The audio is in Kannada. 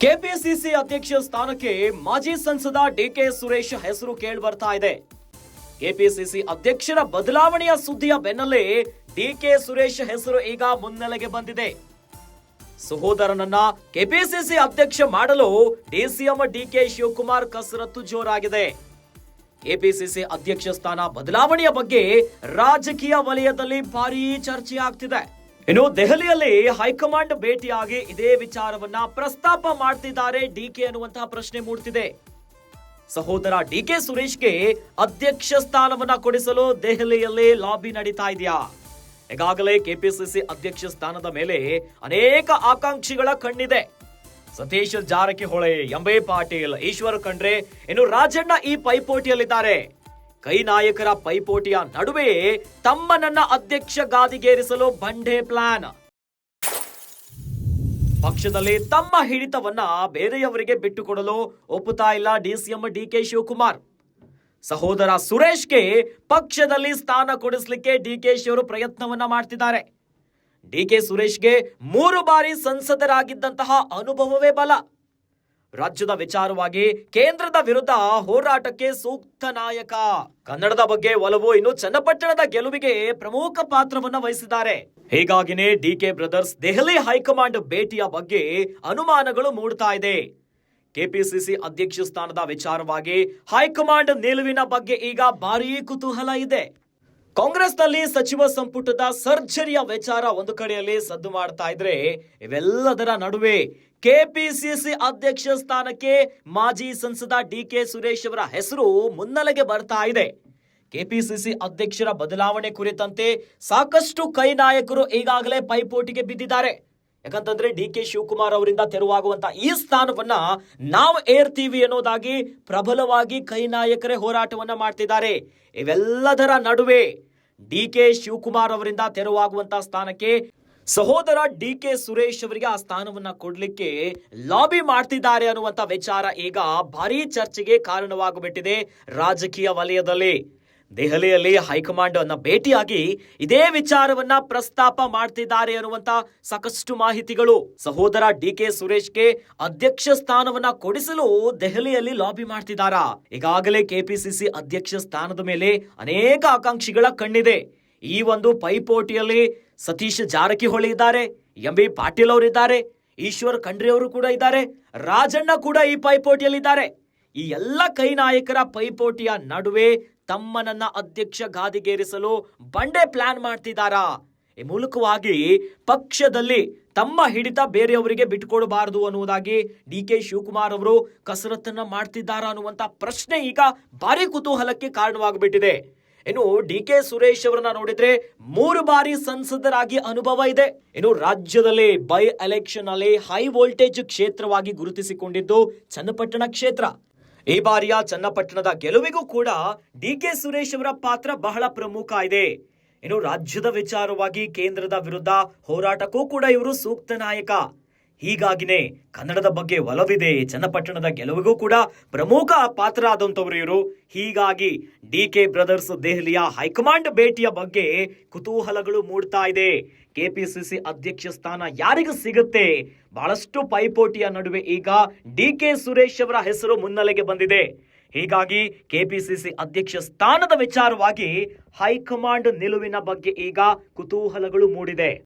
ಕೆಪಿಸಿಸಿ ಅಧ್ಯಕ್ಷ ಸ್ಥಾನಕ್ಕೆ ಮಾಜಿ ಸಂಸದ ಡಿಕೆ ಸುರೇಶ್ ಹೆಸರು ಕೇಳಿಬರ್ತಾ ಇದೆ. ಕೆಪಿಸಿಸಿ ಅಧ್ಯಕ್ಷರ ಬದಲಾವಣೆಯ ಸುದ್ದಿಯ ಬೆನ್ನಲ್ಲೇ ಡಿಕೆ ಸುರೇಶ್ ಹೆಸರು ಈಗ ಮುನ್ನೆಲೆಗೆ ಬಂದಿದೆ. ಸಹೋದರನನ್ನ ಕೆಪಿಸಿಸಿ ಅಧ್ಯಕ್ಷ ಮಾಡಲು ಡಿಸಿಎಂ ಡಿಕೆ ಶಿವಕುಮಾರ್ ಕಸರತ್ತು ಜೋರಾಗಿದೆ. ಕೆಪಿಸಿಸಿ ಅಧ್ಯಕ್ಷ ಸ್ಥಾನ ಬದಲಾವಣೆಯ ಬಗ್ಗೆ ರಾಜಕೀಯ ವಲಯದಲ್ಲಿ ಭಾರೀ ಚರ್ಚೆ ಆಗ್ತಿದೆ. ಇನ್ನು ದೆಹಲಿಯಲ್ಲಿ ಹೈಕಮಾಂಡ್ ಭೇಟಿಯಾಗಿ ಇದೇ ವಿಚಾರವನ್ನ ಪ್ರಸ್ತಾಪ ಮಾಡ್ತಿದ್ದಾರೆ ಡಿಕೆ ಅನ್ನುವಂತಹ ಪ್ರಶ್ನೆ ಮೂಡ್ತಿದೆ. ಸಹೋದರ ಡಿಕೆ ಸುರೇಶ್ಗೆ ಅಧ್ಯಕ್ಷ ಸ್ಥಾನವನ್ನ ಕೊಡಿಸಲು ದೆಹಲಿಯಲ್ಲಿ ಲಾಬಿ ನಡೀತಾ ಇದೆಯಾ? ಈಗಾಗಲೇ ಕೆಪಿಸಿಸಿ ಅಧ್ಯಕ್ಷ ಸ್ಥಾನದ ಮೇಲೆ ಅನೇಕ ಆಕಾಂಕ್ಷಿಗಳ ಕಣ್ಣಿದೆ. ಸತೀಶ್ ಜಾರಕಿಹೊಳಿ, ಎಂಬಿ ಪಾಟೀಲ್, ಈಶ್ವರ್ ಖಂಡ್ರೆ, ಇನ್ನು ರಾಜಣ್ಣ ಈ ಪೈಪೋಟಿಯಲ್ಲಿದ್ದಾರೆ. ಕೈ ನಾಯಕರ ಪೈಪೋಟಿಯ ನಡುವೆ ತಮ್ಮನನ್ನ ಅಧ್ಯಕ್ಷ ಗಾದಿಗೇರಿಸಲು ಬಂಡೆ ಪ್ಲಾನ್. ಪಕ್ಷದಲ್ಲಿ ತಮ್ಮ ಹಿಡಿತವನ್ನ ಬೇರೆಯವರಿಗೆ ಬಿಟ್ಟುಕೊಡಲು ಒಪ್ಪುತ್ತಾ ಇಲ್ಲ ಡಿಸಿಎಂ ಡಿಕೆ ಶಿವಕುಮಾರ್. ಸಹೋದರ ಸುರೇಶ್ಗೆ ಪಕ್ಷದಲ್ಲಿ ಸ್ಥಾನ ಕೊಡಿಸಲಿಕ್ಕೆ ಡಿಕೆಶಿ ಅವರು ಪ್ರಯತ್ನವನ್ನ ಮಾಡ್ತಿದ್ದಾರೆ. ಡಿಕೆ ಸುರೇಶ್ಗೆ 3 ಬಾರಿ ಸಂಸದರಾಗಿದ್ದಂತಹ ಅನುಭವವೇ ಬಲ. ರಾಜ್ಯದ ವಿಚಾರವಾಗಿ ಕೇಂದ್ರದ ವಿರುದ್ಧ ಹೋರಾಟಕ್ಕೆ ಸೂಕ್ತ ನಾಯಕ. ಕನ್ನಡದ ಬಗ್ಗೆ ಒಲವು, ಇನ್ನು ಚನ್ನಪಟ್ಟಣದ ಗೆಲುವಿಗೆ ಪ್ರಮುಖ ಪಾತ್ರವನ್ನ ವಹಿಸಿದ್ದಾರೆ. ಹೀಗಾಗಿನೇ ಡಿಕೆ ಬ್ರದರ್ಸ್ ದೆಹಲಿ ಹೈಕಮಾಂಡ್ ಭೇಟಿಯ ಬಗ್ಗೆ ಅನುಮಾನಗಳು ಮೂಡ್ತಾ ಇದೆ. ಕೆಪಿಸಿಸಿ ಅಧ್ಯಕ್ಷ ಸ್ಥಾನದ ವಿಚಾರವಾಗಿ ಹೈಕಮಾಂಡ್ ನಿಲುವಿನ ಬಗ್ಗೆ ಈಗ ಭಾರೀ ಕುತೂಹಲ ಇದೆ. ಕಾಂಗ್ರೆಸ್ನಲ್ಲಿ ಸಚಿವ ಸಂಪುಟದ ಸರ್ಜರಿಯ ವಿಚಾರ ಒಂದು ಕಡೆಯಲ್ಲಿ ಸದ್ದು ಮಾಡ್ತಾ ಇದ್ರೆ, ಇವೆಲ್ಲದರ ನಡುವೆ ಕೆಪಿಸಿಸಿ ಅಧ್ಯಕ್ಷ ಸ್ಥಾನಕ್ಕೆ ಮಾಜಿ ಸಂಸದ ಡಿಕೆ ಸುರೇಶ್ ಅವರ ಹೆಸರು ಮುನ್ನೆಲೆಗೆ ಬರ್ತಾ ಇದೆ. ಕೆಪಿಸಿಸಿ ಅಧ್ಯಕ್ಷರ ಬದಲಾವಣೆ ಕುರಿತಂತೆ ಸಾಕಷ್ಟು ಕೈ ನಾಯಕರು ಈಗಾಗಲೇ ಪೈಪೋಟಿಗೆ ಬಿದ್ದಿದ್ದಾರೆ. ಯಾಕಂತಂದ್ರೆ ಡಿಕೆ ಶಿವಕುಮಾರ್ ಅವರಿಂದ ತೆರವಾಗುವಂತ ಈ ಸ್ಥಾನವನ್ನ ನಾವು ಏರ್ತೀವಿ ಅನ್ನೋದಾಗಿ ಪ್ರಬಲವಾಗಿ ಕೈ ನಾಯಕರೇ ಹೋರಾಟವನ್ನ ಮಾಡ್ತಿದ್ದಾರೆ. ಇವೆಲ್ಲದರ ನಡುವೆ ಡಿಕೆ ಶಿವಕುಮಾರ್ ಅವರಿಂದ ತೆರವಾಗುವಂತ ಸ್ಥಾನಕ್ಕೆ ಸಹೋದರ ಡಿಕೆ ಸುರೇಶ್ ಅವರಿಗೆ ಆ ಸ್ಥಾನವನ್ನ ಕೊಡ್ಲಿಕ್ಕೆ ಲಾಬಿ ಮಾಡ್ತಿದ್ದಾರೆ ಅನ್ನುವಂತ ವಿಚಾರ ಈಗ ಭಾರೀ ಚರ್ಚೆಗೆ ಕಾರಣವಾಗ್ಬಿಟ್ಟಿದೆ ರಾಜಕೀಯ ವಲಯದಲ್ಲಿ. ದೆಹಲಿಯಲ್ಲಿ ಹೈಕಮಾಂಡ್ ಅನ್ನ ಭೇಟಿಯಾಗಿ ಇದೇ ವಿಚಾರವನ್ನ ಪ್ರಸ್ತಾಪ ಮಾಡ್ತಿದ್ದಾರೆ ಅನ್ನುವಂತ ಸಾಕಷ್ಟು ಮಾಹಿತಿಗಳು. ಸಹೋದರ ಡಿಕೆ ಸುರೇಶ್ಗೆ ಅಧ್ಯಕ್ಷ ಸ್ಥಾನವನ್ನ ಕೊಡಿಸಲು ದೆಹಲಿಯಲ್ಲಿ ಲಾಬಿ ಮಾಡ್ತಿದ್ದಾರಾ? ಈಗಾಗಲೇ ಕೆಪಿಸಿಸಿ ಅಧ್ಯಕ್ಷ ಸ್ಥಾನದ ಮೇಲೆ ಅನೇಕ ಆಕಾಂಕ್ಷಿಗಳ ಕಣ್ಣಿದೆ. ಈ ಒಂದು ಪೈಪೋಟಿಯಲ್ಲಿ ಸತೀಶ್ ಜಾರಕಿಹೊಳಿ ಇದ್ದಾರೆ, ಎಂಬಿ ಪಾಟೀಲ್ ಅವರಿದ್ದಾರೆ, ಈಶ್ವರ್ ಖಂಡ್ರೆ ಅವರು ಕೂಡ ಇದ್ದಾರೆ, ರಾಜಣ್ಣ ಕೂಡ ಈ ಪೈಪೋಟಿಯಲ್ಲಿದ್ದಾರೆ. ಈ ಎಲ್ಲ ಕೈ ನಾಯಕರ ಪೈಪೋಟಿಯ ನಡುವೆ ತಮ್ಮನನ್ನ ಅಧ್ಯಕ್ಷ ಗಾದಿಗೇರಿಸಲು ಬಂಡೆ ಪ್ಲಾನ್ ಮಾಡ್ತಿದ್ದಾರಾ? ಈ ಮೂಲಕವಾಗಿ ಪಕ್ಷದಲ್ಲಿ ತಮ್ಮ ಹಿಡಿತ ಬೇರೆಯವರಿಗೆ ಬಿಟ್ಟುಕೊಡಬಾರದು ಅನ್ನುವುದಾಗಿ ಡಿಕೆ ಶಿವಕುಮಾರ್ ಅವರು ಕಸರತ್ತನ್ನ ಮಾಡ್ತಿದ್ದಾರಾ ಅನ್ನುವಂತ ಪ್ರಶ್ನೆ ಈಗ ಭಾರಿ ಕುತೂಹಲಕ್ಕೆ ಕಾರಣವಾಗ್ಬಿಟ್ಟಿದೆ. ಇನ್ನು ಡಿಕೆ ಸುರೇಶ್ ಅವರನ್ನ ನೋಡಿದ್ರೆ 3 ಬಾರಿ ಸಂಸದರಾಗಿ ಅನುಭವ ಇದೆ. ಇನ್ನು ರಾಜ್ಯದಲ್ಲಿ ಬೈ ಎಲೆಕ್ಷನ್ ಅಲ್ಲಿ ಹೈ ವೋಲ್ಟೇಜ್ ಕ್ಷೇತ್ರವಾಗಿ ಗುರುತಿಸಿಕೊಂಡಿದ್ದು ಚನ್ನಪಟ್ಟಣ ಕ್ಷೇತ್ರ. ಈ ಬಾರಿಯ ಚನ್ನಪಟ್ಟಣದ ಗೆಲುವಿಗೂ ಕೂಡ ಡಿಕೆ ಸುರೇಶ್ ಅವರ ಪಾತ್ರ ಬಹಳ ಪ್ರಮುಖ ಇದೆ. ಇನ್ನು ರಾಜ್ಯದ ವಿಚಾರವಾಗಿ ಕೇಂದ್ರದ ವಿರುದ್ಧ ಹೋರಾಟಕ್ಕೂ ಕೂಡ ಇವರು ಸೂಕ್ತ ನಾಯಕ. ಹೀಗಾಗಿನೇ ಕನ್ನಡದ ಬಗ್ಗೆ ಒಲವಿದೆ, ಚನ್ನಪಟ್ಟಣದ ಗೆಲುವಿಗೂ ಕೂಡ ಪ್ರಮುಖ ಪಾತ್ರ ಆದಂತವರು ಇವರು. ಹೀಗಾಗಿ ಡಿಕೆ ಬ್ರದರ್ಸ್ ದೆಹಲಿಯ ಹೈಕಮಾಂಡ್ ಭೇಟಿಯ ಬಗ್ಗೆ ಕುತೂಹಲಗಳು ಮೂಡ್ತಾ ಇದೆ. ಕೆಪಿಸಿಸಿ ಅಧ್ಯಕ್ಷ ಸ್ಥಾನ ಯಾರಿಗೂ ಸಿಗುತ್ತೆ? ಬಹಳಷ್ಟು ಪೈಪೋಟಿಯ ನಡುವೆ ಈಗ ಡಿಕೆ ಸುರೇಶ್ ಅವರ ಹೆಸರು ಮುನ್ನೆಲೆಗೆ ಬಂದಿದೆ. ಹೀಗಾಗಿ ಕೆಪಿಸಿಸಿ ಅಧ್ಯಕ್ಷ ಸ್ಥಾನದ ವಿಚಾರವಾಗಿ ಹೈಕಮಾಂಡ್ ನಿಲುವಿನ ಬಗ್ಗೆ ಈಗ ಕುತೂಹಲಗಳು ಮೂಡಿದೆ.